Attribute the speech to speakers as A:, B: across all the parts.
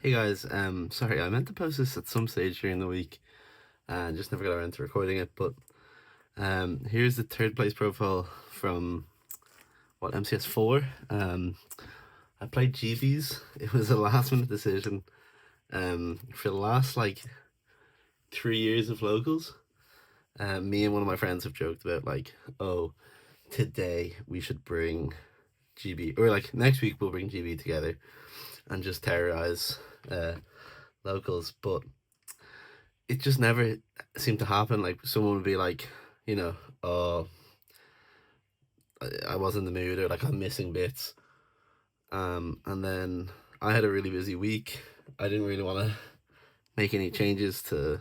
A: Hey guys, sorry, I meant to post this at some stage during the week and just never got around to recording it, but here's the third place profile from MCS 4. I played GBs. It was a last minute decision. For the last 3 years of locals, me and one of my friends have joked about oh, today we should bring GB, or next week we'll bring GB together and just terrorize locals, but it just never seemed to happen. Like someone would be like, oh, I wasn't in the mood, or I'm missing bits. And then I had a really busy week. I didn't really want to make any changes to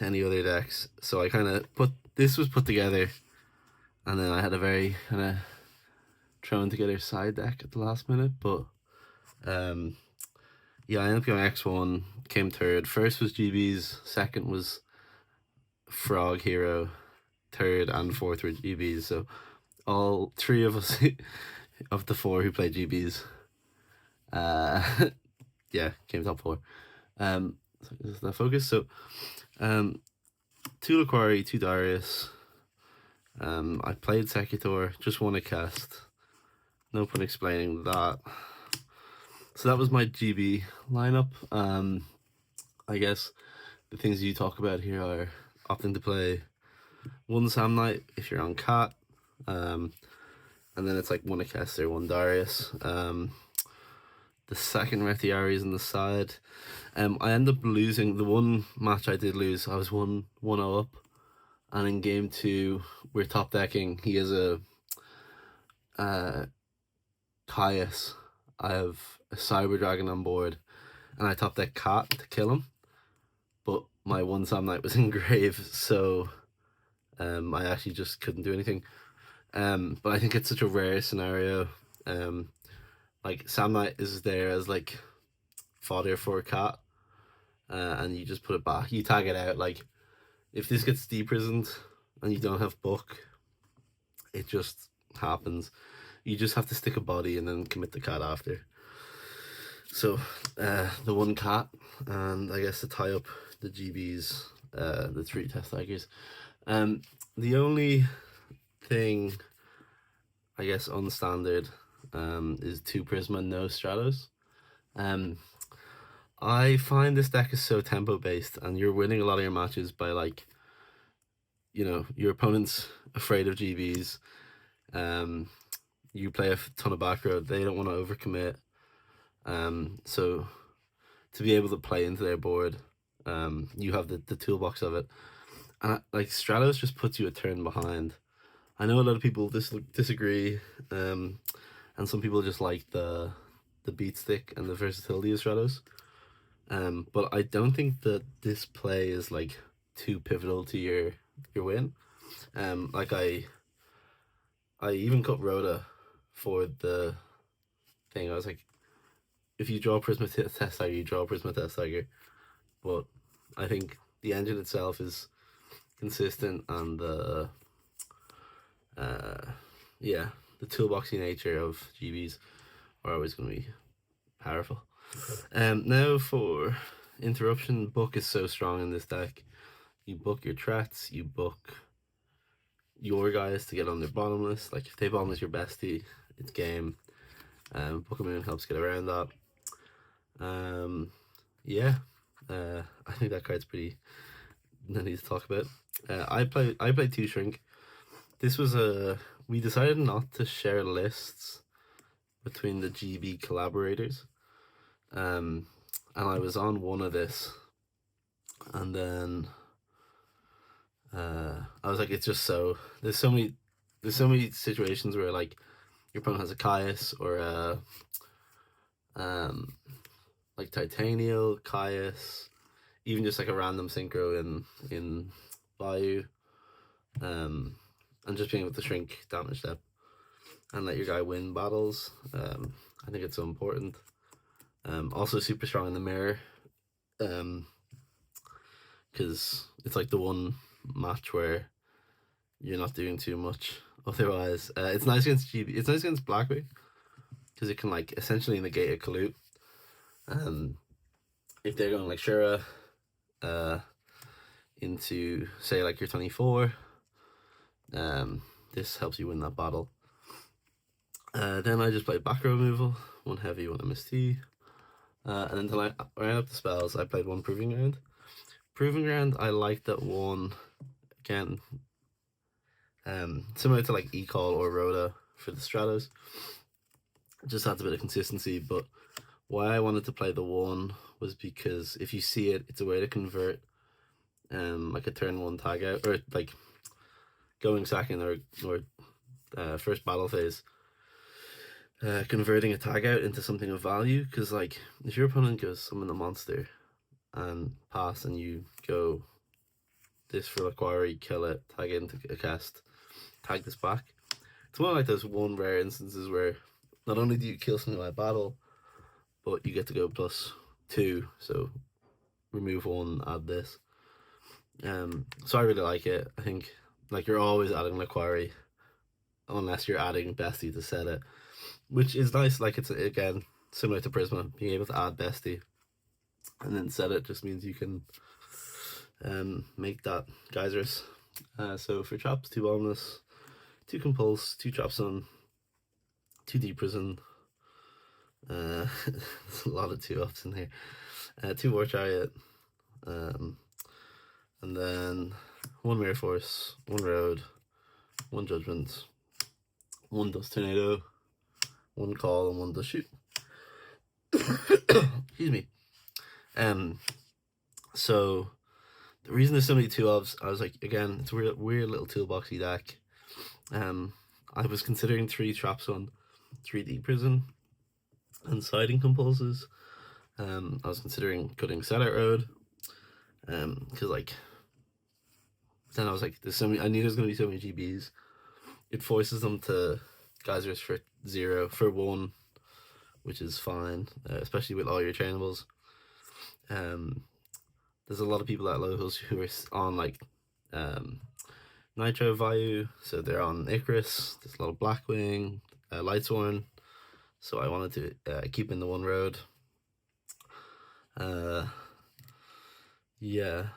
A: any other decks, so I kind of put together, and then I had a very kind of thrown together side deck at the last minute. But yeah, I ended up going X1, came third. First was GB's, second was Frog Hero, third and fourth were GBs. So all three of us of the four who played GBs, yeah, came top four. So this is the focus. So, two Laquari, two Darius. I played Secutor, just won a cast. No point explaining that. So that was my GB lineup. I guess the things you talk about here are opting to play one Sam Knight if you're on Cat, and then it's one Akester, one Darius. The second Retiari is on the side. I ended up losing the one match I did lose. I was 1-0 up, and in game two we're top decking. He has a Caius. I have a Cyber Dragon on board, and I top deck Cat to kill him. But my one Sam Knight was in grave, so I actually just couldn't do anything. But I think it's such a rare scenario. Sam Knight is there as fodder for a Cat, and you just put it back. You tag it out. If this gets deprisoned and you don't have Book, it just happens. You just have to stick a body and then commit the Cat after. So the one Cat, and I guess to tie up the GBs, the three test tigers. The only thing, I guess, unstandard is two Prisma, no Stratos. I find this deck is so tempo based, and you're winning a lot of your matches by your opponent's afraid of GBs. You play a ton of back row, they don't want to overcommit. So to be able to play into their board, you have the toolbox of it. And Stratos just puts you a turn behind. I know a lot of people disagree, and some people just like the beat stick and the versatility of Stratos. But I don't think that this play is too pivotal to your win. I even cut Rhoda for the thing. I was like, if you draw Prisma Test Tiger, you draw Prisma Test Tiger. But I think the engine itself is consistent, and the toolboxy nature of GBs are always going to be powerful. Now for interruption, Book is so strong in this deck. You book your threats, you book your guys to get on their bottomless. If they bottomless your bestie, it's game. Book a Moon helps get around that. I think that card's pretty nutty to talk about. I played two Shrink. This was we decided not to share lists between the GB collaborators. And I was on one of this, and then I was like, it's just there's so many situations where your opponent has a Caius or a Titanial, Caius, even just a random synchro in Bayou, and just being able to shrink damage step and let your guy win battles. I think it's so important. Also super strong in the mirror, because it's the one match where you're not doing too much otherwise. It's nice against GB. It's nice against Blackbeard because it can essentially negate a Kalut. If they're going like Shura into, say, like your 24, this helps you win that battle. Then I just play back row removal, one heavy, one MST. And then to round up the spells, I played one Proving Ground. Proving Ground, I like that one, again, similar to like E-Call or Rhoda for the Stratos. It just adds a bit of consistency, but why I wanted to play the one was because if you see it, it's a way to convert like a turn 1 tag out, or like going second or first battle phase, converting a tag out into something of value. Because like if your opponent goes summon a monster and pass, and you go this for a quarry, kill it, tag it into a cast, tag this back, it's one of like those one rare instances where not only do you kill something like battle, but you get to go +2, so remove 1, add this. So I really like it. I think like you're always adding a quarry unless you're adding Bestie to set it, which is nice. Like it's, again, similar to Prisma, being able to add Bestie and then set it just means you can make that geysers. So for traps, 2 Ominous, 2 Compulse, 2 Trap Sun, 2 Deep Prison, there's a lot of 2-ups in here, 2 War Chariot, and then 1 Mirror Force, 1 Road, 1 Judgment, 1 Dust Tornado, 1 Call, and 1 Dust Shoot. Excuse me. So the reason there's so many 2-ofs, I was like, again, it's a weird little toolboxy deck. I was considering 3 Traps on 3 Deep Prison and siding Compulses. I was considering cutting Sellout Road, because like then I was like, there's so many, I knew there's gonna be so many GBs. It forces them to geysers for 0, for 1, which is fine, especially with all your trainables. There's a lot of people at locals who are on like Nitro value, so they're on Icarus. There's a lot of Blackwing, Lightsworn, so I wanted to keep in the 1 road. Yeah,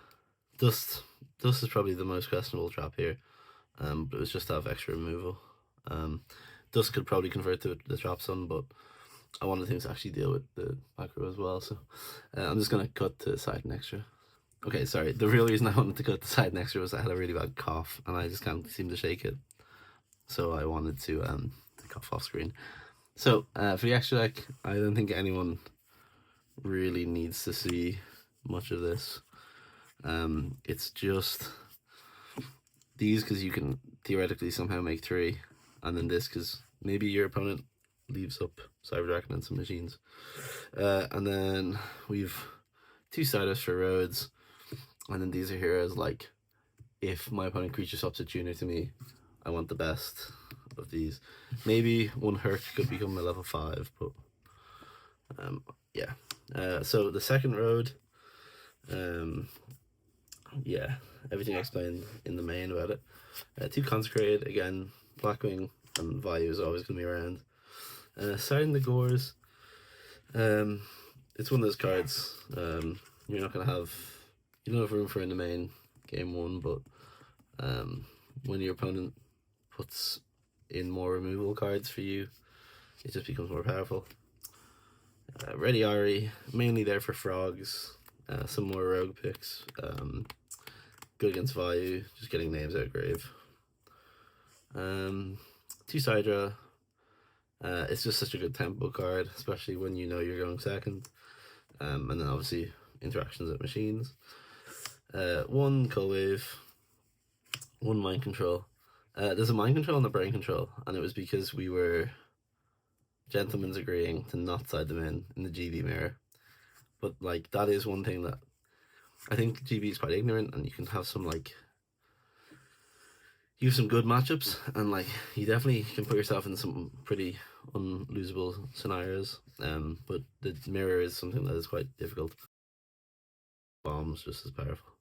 A: Dust is probably the most questionable trap here, but it was just to have extra removal. Dust could probably convert to the Trap Sun, but I wanted things to actually deal with the back row as well, so I'm just going to cut to side and extra. Okay, sorry, the real reason I wanted to cut to side and extra was I had a really bad cough, and I just can't seem to shake it, so I wanted to cough off screen. So, for the extra deck, I don't think anyone really needs to see much of this. It's just these because you can theoretically somehow make 3, and then this because maybe your opponent leaves up Cyber Dragon and some machines. And then we've 2 Siders for roads, and then these are heroes like, if my opponent creature swaps a tuner to me, I want the best of these. Maybe 1 Herc could become a level 5, but yeah. So the second road, yeah, everything explained in the main about it. 2 Consecrated, again, Blackwing and Vayu is always going to be around. Siding the Gores, it's one of those cards you're not going to have, you don't have room for in the main game 1, but when your opponent puts in more removal cards for you, it just becomes more powerful. Ready Ari, mainly there for frogs, some more rogue picks, good against Vayu, just getting names out of grave. 2 Sidra, it's just such a good tempo card, especially when you know you're going second, and then obviously interactions with machines. 1 Cold Wave, 1 Mind Control. There's a Mind Control and a Brain Control, and it was because we were gentlemen's agreeing to not side them in the GB mirror. But like, that is one thing that I think GB is quite ignorant, and you can have some like, you have some good matchups, and like you definitely can put yourself in some pretty unlosable scenarios. But the mirror is something that is quite difficult. Bombs just as powerful.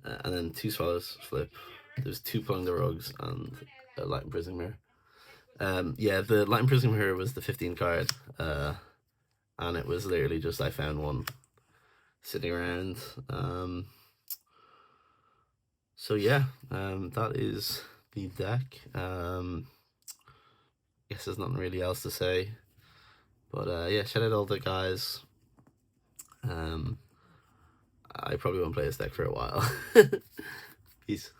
A: And then 2 Swallows flip. There's 2 Pulling the Rugs and a Light Imprisoning Mirror. Yeah, the Light Imprisoning Mirror was the 15 card, and it was literally just I found one sitting around. So yeah, that is the deck. Guess there's nothing really else to say, but yeah, shout out all the guys. I probably won't play this deck for a while. Peace.